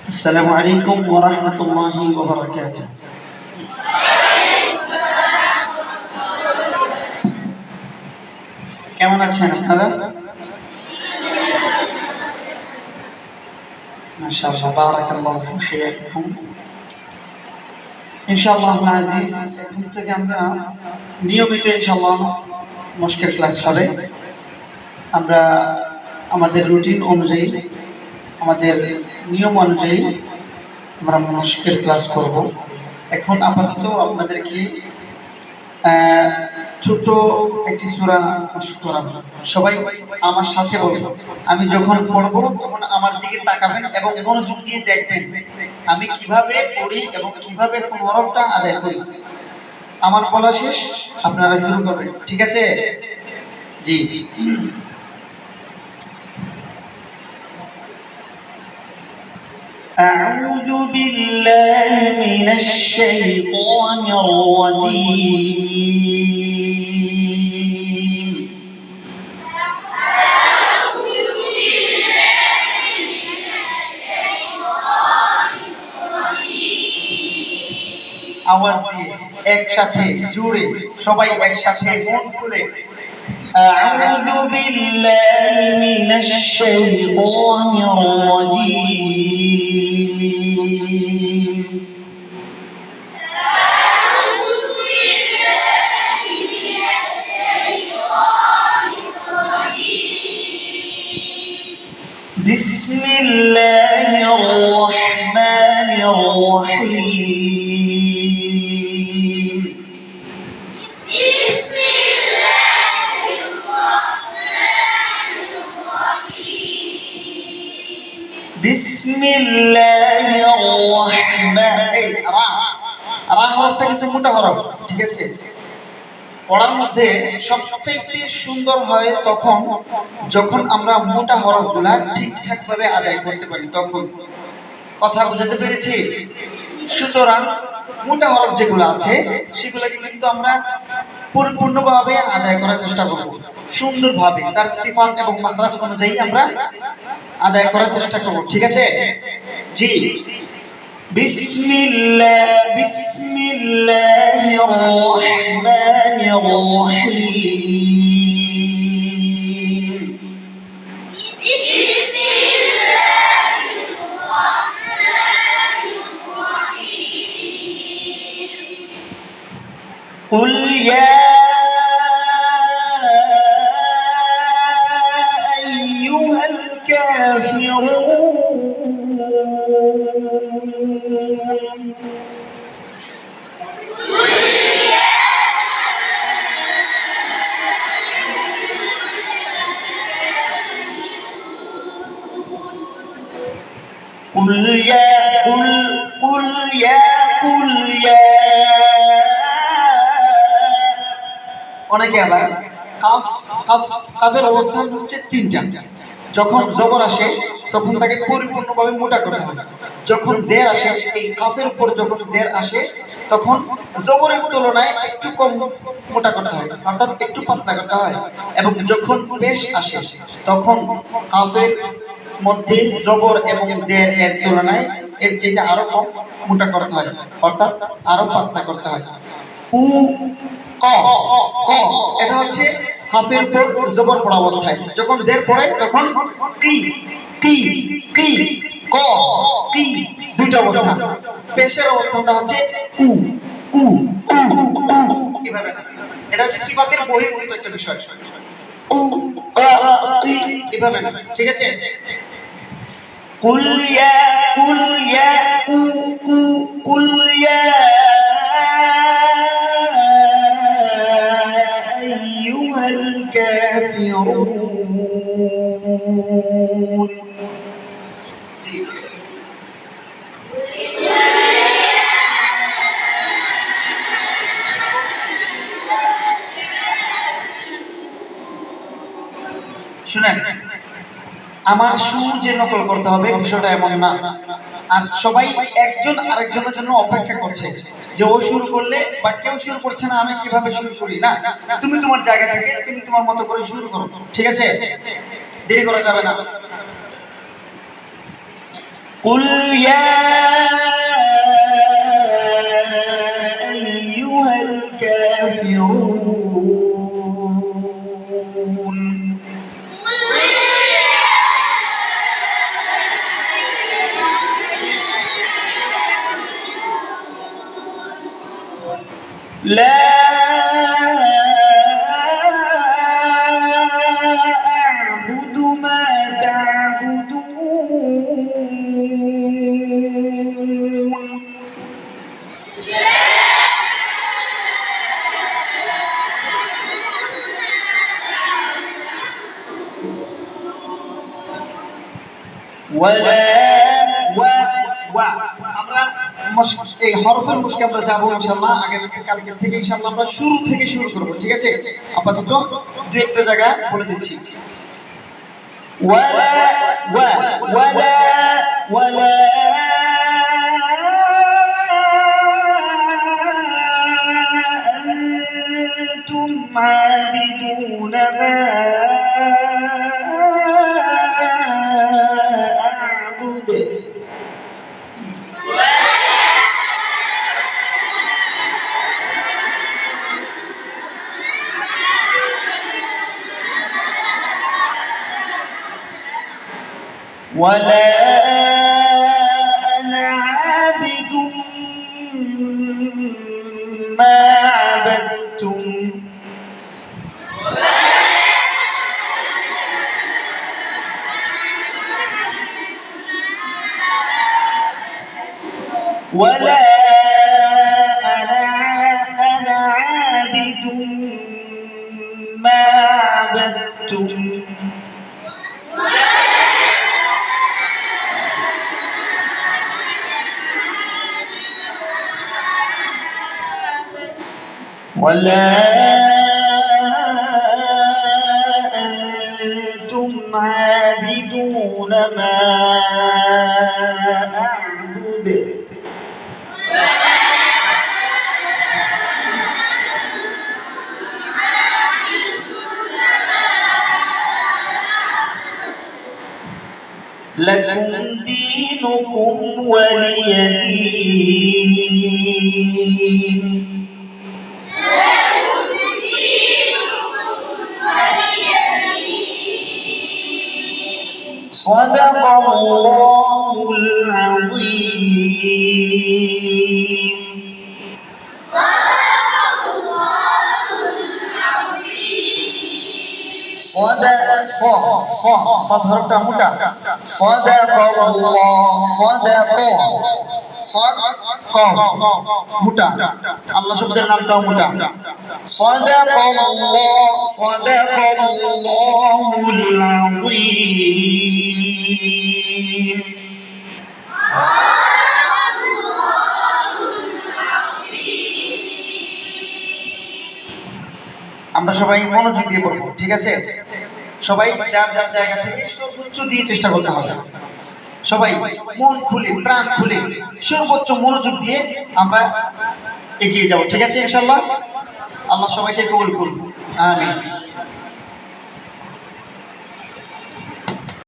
السلام عليكم ورحمة الله وبركاته. কেমন আছেন আপনারা? মাশাআল্লাহ, বারাকাল্লাহু ফি হায়াতিকুম। ইনশাআল্লাহ আজিজ, এখন থেকে আমরা নিয়মিত ইনশাআল্লাহ মশকের ক্লাস হবে। আমরা আমাদের রুটিন অনুযায়ী, আমাদের নিয়ম অনুযায়ী আমরা মশকের ক্লাস করব। এখন আপাতত আপনাদেরকে ছোট একটি সূরা মশক করাবো। সবাই আমার সাথে বলবো। আমি যখন পড়বো তখন আমার দিকে তাকাবেন এবং মনোযোগ দিয়ে দেখবেন আমি কিভাবে পড়ি এবং কিভাবে কোন হরফটা আদায় করি। আমার বলা শেষ, আপনারা শুরু করবেন, ঠিক আছে? জি। أعوذ بالله من الشيطان الرجيم. أعوذ بالله من الشيطان الرجيم. আওয়াজ দিয়ে একসাথে জোরে সবাই একসাথে মন খুলে أعوذ بالله من الشيطان الرجيم. أعوذ بالله من الشيطان الرجيم. بسم الله الرحمن الرحيم. بسم الله الرحمن রা হরফটা কিন্তু মোটা হরফ, ঠিক আছে? পড়ার মধ্যে সবচেয়ে সুন্দর হয় তখন যখন আমরা মোটা হরফগুলা ঠিকঠাক ভাবে আদায় করতে পারি। তখন কথা বুঝাতে পেরেছি? সুতরাং মোটা হরফ যেগুলো আছে সেগুলোকে কিন্তু আমরা পরিপূর্ণভাবে আদায় করার চেষ্টা করব, সুন্দরভাবে তার সিফাত এবং মাখরাজ অনুযায়ী আমরা আদায় করার চেষ্টা করব, ঠিক আছে? জি। বিসমিল্লাহির রহমানির রহিম। বিসমিল্লাহির রহমানির রহিম। কুল ইয়া الكافرون. قل يا অনেকে আবার কাফের অবস্থান হচ্ছে তিনটা। যখন জবর আসে তখন তাকে পরিপূর্ণভাবে মোটা করতে হয়। যখন জের আসে, এই কাফের উপর যখন জের আসে তখন জবরের তুলনায় একটু কম মোটা করতে হয়, অর্থাৎ একটু পাতলা করতে হয়। এবং যখন পেশ আসে তখন কাফের মধ্যে জবর এবং জের এর তুলনায় এর চেয়ে আরো কম মোটা করতে হয়, অর্থাৎ আরো পাতলা করতে হয়। উ ক ক এটা হচ্ছে কাফের উপর জবর পড়া অবস্থায়। যখন জের পড়ে তখন কি কি কি ক কি, দুইটা অবস্থা। পেশের অবস্থাটা হচ্ছে উ উ উ উ, এভাবে না। এটা হচ্ছে সিফাতের বহির্ভূত একটা বিষয়। উ ক কি, এভাবে না, ঠিক আছে? কুল ইয়া কু কু কুল ইয়া আইয়ুহাল কাফিরুন। শুনেন, আমার সুর যে নকল করতে হবে বিষয়টা এমন না। আর সবাই একজন আরেকজনের জন্য অপেক্ষা করছে যে ও শুরু করলে বা কেউ শুরু করছে না, আমি কিভাবে শুরু করি। না, তুমি তোমার জায়গা থেকে তুমি তোমার মতো করে শুরু করো, ঠিক আছে? দেরি করা যাবে না। قل يا أيها الكافرون لا أعبد ما تعبدون ولا আমরা এই হরফের মুশকে আমরা যাব ইনশাআল্লাহ কালকে থেকে ইনশাআল্লাহ আমরা শুরু থেকে শুরু করব ঠিক আছে আপাতত দুই একটা জায়গা বলে দিচ্ছি ওয়ালা ওয়ালা ওয়ালা আনতুম আবিদুন মা আ'বুদু ولا أنا عابد ما عبدتم ولا أنا عابد ما عبدتم ولا أنتم عابدون ما أعبد لكم دينكم ولي دين صدق الله العظيم صاد حرفটা মোটা صدق الله صدق মোটা আল্লাহ শব্দের নামটাও মোটা صدق الله العظيم আমরা সবাই মনোযোগ দিয়ে পড়ব ঠিক আছে সবাই যার যার জায়গা থেকে সর্বোচ্চ দিয়ে চেষ্টা করতে হবে সবাই মন খুলে প্রাণ খুলে সর্বোচ্চ মনোযোগ দিয়ে আমরা এগিয়ে যাব ঠিক আছে ইনশাআল্লাহ আল্লাহ সবাইকে কবুল করুন আমিন